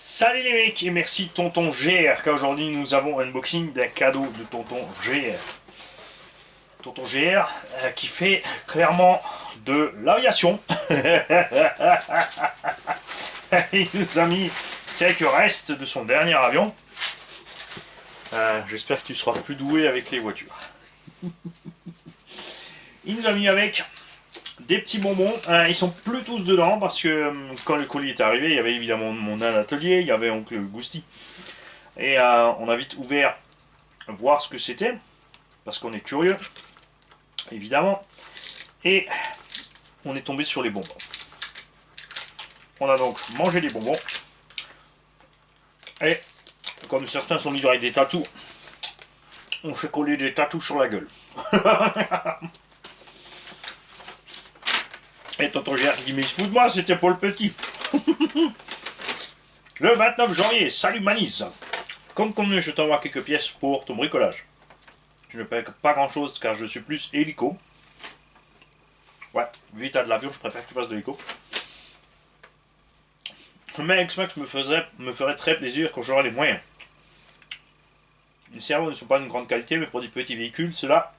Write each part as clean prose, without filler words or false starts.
Salut les mecs et merci Tonton GR car aujourd'hui nous avons un unboxing d'un cadeau de Tonton GR. Tonton GR qui fait clairement de l'aviation. Il nous a mis quelques restes de son dernier avion. J'espère que tu seras plus doué avec les voitures. Il nous a mis avec des petits bonbons. Ils sont plus tous dedans parce que quand le colis est arrivé, il y avait évidemment mon atelier, il y avait oncle Gousti. Et on a vite ouvert voir ce que c'était parce qu'on est curieux, évidemment. Et on est tombé sur les bonbons. On a donc mangé des bonbons. Et comme certains sont livrés avec des tatous, on fait coller des tatous sur la gueule. Et Tonton GR dit mais il se fout de moi, c'était pour le petit. Le 29 janvier, salut Manise. Comme convenu, je t'envoie quelques pièces pour ton bricolage. Je ne paye pas grand chose car je suis plus hélico. Ouais, vu t'as de l'avion, je préfère que tu fasses de l'hélico. Mais X-Max me ferait très plaisir quand j'aurai les moyens. Les servos ne sont pas d'une grande qualité, mais pour des petits véhicules, cela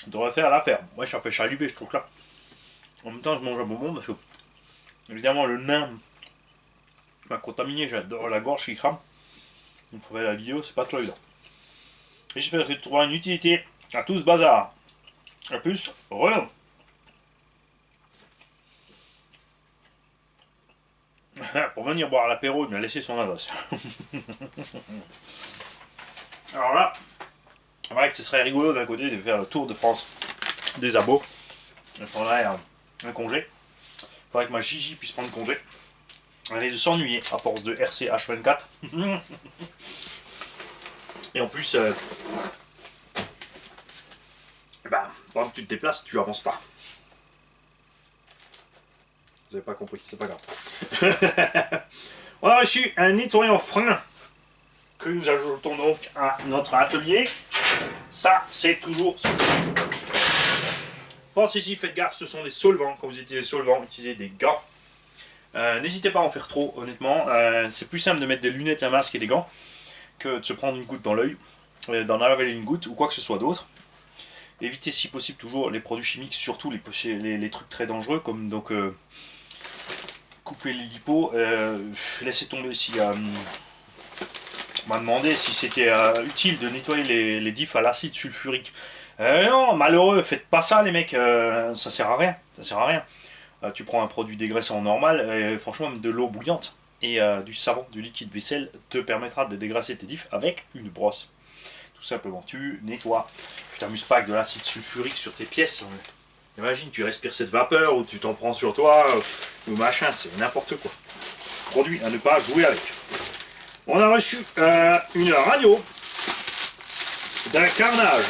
devrait faire l'affaire. Ouais, ça fait chaluber, je trouve là. En même temps, je mange un bonbon parce que, évidemment, le nain m'a contaminé. J'adore la gorge qui crame. Donc, pour faire la vidéo, c'est pas trop évident. J'espère que tu trouveras une utilité à tout ce bazar. A plus, Renaud. Pour venir boire l'apéro, il m'a laissé son adresse. Alors là, c'est vrai que ce serait rigolo d'un côté de faire le tour de France des abos. Il faudrait un congé. Il faudrait que ma Gigi puisse prendre congé. Elle est de s'ennuyer à force de RCH24. Et en plus, pendant que tu te déplaces, tu avances pas. Vous avez pas compris, c'est pas grave. On a reçu un nettoyant frein que nous ajoutons donc à notre atelier. Ça, c'est toujours super. Pensez-y, faites gaffe, ce sont des solvants. Quand vous utilisez des solvants, utilisez des gants. N'hésitez pas à en faire trop, honnêtement. C'est plus simple de mettre des lunettes, un masque et des gants que de se prendre une goutte dans l'œil, d'en avaler une goutte ou quoi que ce soit d'autre. Évitez si possible toujours les produits chimiques, surtout les trucs très dangereux, comme donc couper les lipos. Laissez tomber si... on m'a demandé si c'était utile de nettoyer les diffs à l'acide sulfurique. Non, malheureux, faites pas ça les mecs, ça sert à rien, ça sert à rien. Tu prends un produit dégraissant normal, franchement même de l'eau bouillante et du savon, du liquide vaisselle te permettra de dégraisser tes diffs avec une brosse. Tout simplement, tu nettoies. Tu t'amuses pas avec de l'acide sulfurique sur tes pièces. Imagine, tu respires cette vapeur ou tu t'en prends sur toi ou machin, c'est n'importe quoi. Produit à ne pas jouer avec. On a reçu une radio d'un Carnage.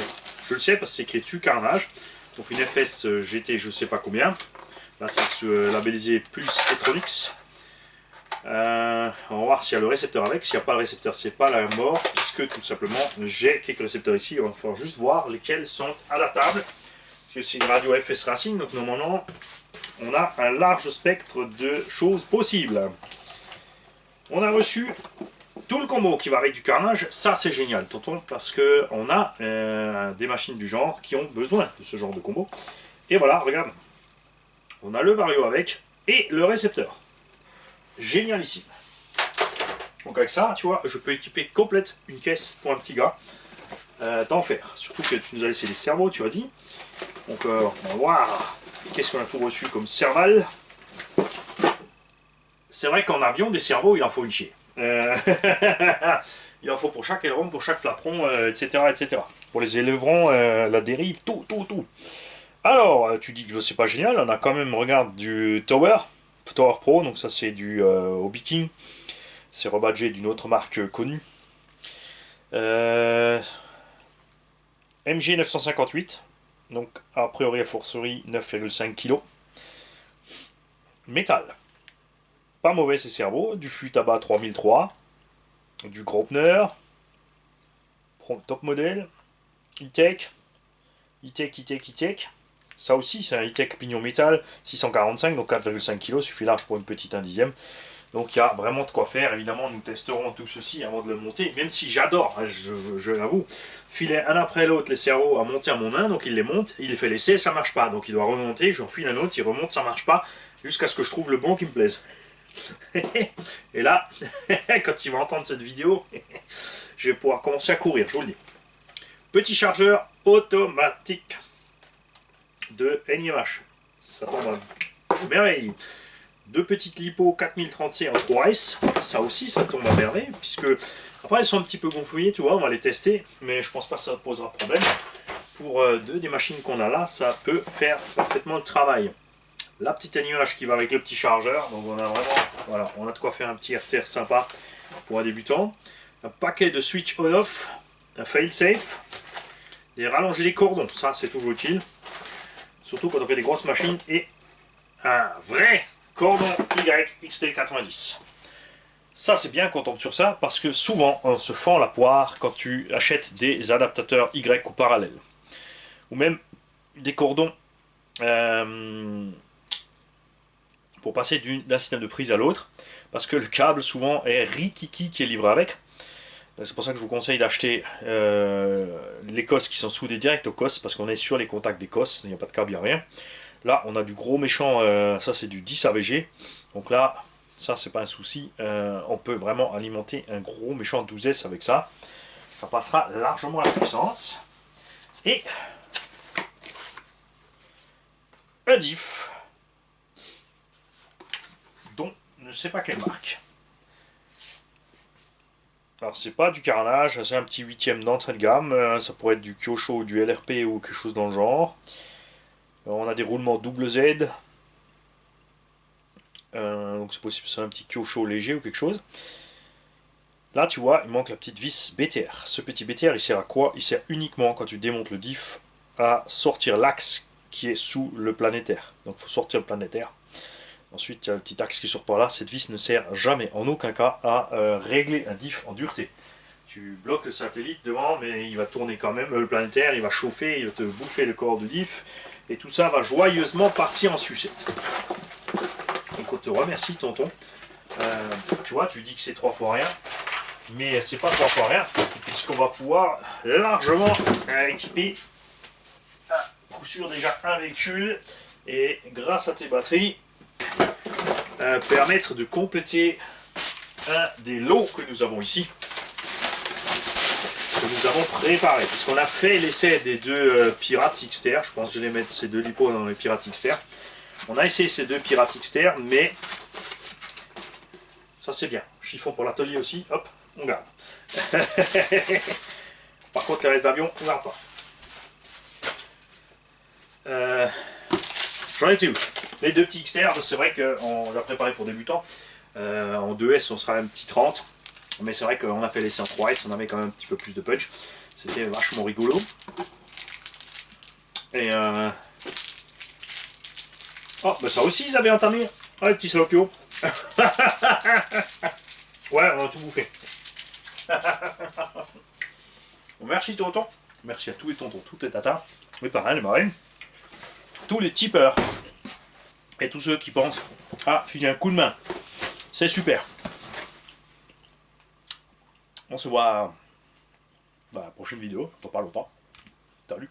Je le sais parce que c'est écrit dessus Carnage. Donc une FS GT je sais pas combien. Là c'est labellisé Plus Electronics. On va voir s'il y a le récepteur avec. S'il n'y a pas le récepteur, c'est pas la mort. Puisque tout simplement j'ai quelques récepteurs ici. Il va falloir juste voir lesquels sont adaptables. Parce que c'est une radio FS Racing. Donc normalement on a un large spectre de choses possibles. On a reçu tout le combo qui va avec du Carnage, ça c'est génial, tonton, parce que on a des machines du genre qui ont besoin de ce genre de combo. Et voilà, regarde, on a le Vario avec et le récepteur. Génialissime. Donc avec ça, tu vois, je peux équiper complète une caisse pour un petit gars d'enfer. Surtout que tu nous as laissé les cerveaux, tu as dit. Donc on va voir qu'est-ce qu'on a tout reçu comme cerval. C'est vrai qu'en avion, des cerveaux, il en faut une chier. Il en faut pour chaque aileron, pour chaque flaperon, etc., etc. Pour les ailerons, la dérive, tout. Alors, tu dis que c'est pas génial, on a quand même, regarde, du Tower Pro, donc ça c'est du Hobby King. C'est rebadgé d'une autre marque connue. MG 958, donc a priori à forcerie 9,5 kg. Métal. Pas mauvais ces cerveaux, du fût tabac 3003, du Grosvenor, top modèle, E-Tech, ça aussi c'est un E-Tech pignon métal, 645, donc 4,5 kg, suffit large pour une petite 1/10. Donc il y a vraiment de quoi faire. Évidemment, nous testerons tout ceci avant de le monter, même si j'adore, hein, je l'avoue, filer un après l'autre les cerveaux à monter à mon main. Donc il les monte, il les fait l'essai, ça marche pas. Donc il doit remonter, j'en file un autre, il remonte, ça marche pas, jusqu'à ce que je trouve le bon qui me plaise. Et là, quand tu vas entendre cette vidéo, je vais pouvoir commencer à courir, je vous le dis. Petit chargeur automatique de NIMH. Ça tombe à merveille. Deux petites lipo 4030C en 3S. Ça aussi, ça tombe à merveille. Puisque, après, elles sont un petit peu gonflées, tu vois, on va les tester. Mais je pense pas que ça posera problème. Pour deux des machines qu'on a là, ça peut faire parfaitement le travail. La petite NIMH qui va avec le petit chargeur. Donc on a vraiment, voilà, on a de quoi faire un petit RTR sympa pour un débutant. Un paquet de switch on-off. Un fail-safe. Des rallonger les cordons, ça c'est toujours utile. Surtout quand on fait des grosses machines. Et un vrai cordon YXT90. Ça c'est bien quand on tombe sur ça parce que souvent on se fend la poire quand tu achètes des adaptateurs Y ou parallèles. Ou même des cordons pour passer d'un système de prise à l'autre. Parce que le câble souvent est rikiki qui est livré avec. C'est pour ça que je vous conseille d'acheter les COS qui sont soudés direct au COS, parce qu'on est sur les contacts des COS, il n'y a pas de câble, il n'y a rien. Là, on a du gros méchant, ça c'est du 10 AVG, donc là, ça c'est pas un souci, on peut vraiment alimenter un gros méchant 12S avec ça. Ça passera largement à la puissance. Et un diff, dont je ne sais pas quelle marque. Alors c'est pas du carnage, c'est un petit 8ème d'entrée de gamme, ça pourrait être du Kyosho ou du LRP ou quelque chose dans le genre. On a des roulements double Z, donc c'est possible que ce soit un petit Kyosho léger ou quelque chose. Là tu vois, il manque la petite vis BTR. Ce petit BTR il sert à quoi? Il sert uniquement quand tu démontes le diff à sortir l'axe qui est sous le planétaire. Donc il faut sortir le planétaire. Ensuite, il y a le petit axe qui sort par là. Cette vis ne sert jamais, en aucun cas, à régler un diff en dureté. Tu bloques le satellite devant, mais il va tourner quand même. Le planétaire, il va chauffer, il va te bouffer le corps de diff. Et tout ça va joyeusement partir en sucette. Donc on te remercie, tonton. Tu vois, tu dis que c'est 3 fois rien. Mais c'est pas 3 fois rien, puisqu'on va pouvoir largement équiper, à coup sûr déjà, un véhicule. Et grâce à tes batteries, permettre de compléter un des lots que nous avons ici, que nous avons préparé, puisqu'on a fait l'essai des deux Pirates XTR. Je pense que je vais mettre ces deux lipos dans les Pirates XTR. On a essayé ces deux Pirates XTR, mais ça c'est bien. Chiffon pour l'atelier aussi, hop, on garde. Par contre les restes d'avion, on garde pas. J'en étais où? Les deux petits XTR, c'est vrai qu'on l'a préparé pour débutants. En 2S, on sera un petit 30. Mais c'est vrai qu'on a fait l'essai en 3S, on avait quand même un petit peu plus de punch. C'était vachement rigolo. Et oh, bah ça aussi, ils avaient entamé. Ah, les petits salopio. Ouais, on a tout bouffé. Bon, merci tonton. Merci à tous les tontons, toutes les tatas, les parrains, les marraines, tous les tipeurs. Et tous ceux qui pensent à filer un coup de main. C'est super. On se voit à la prochaine vidéo, dans pas longtemps. Salut.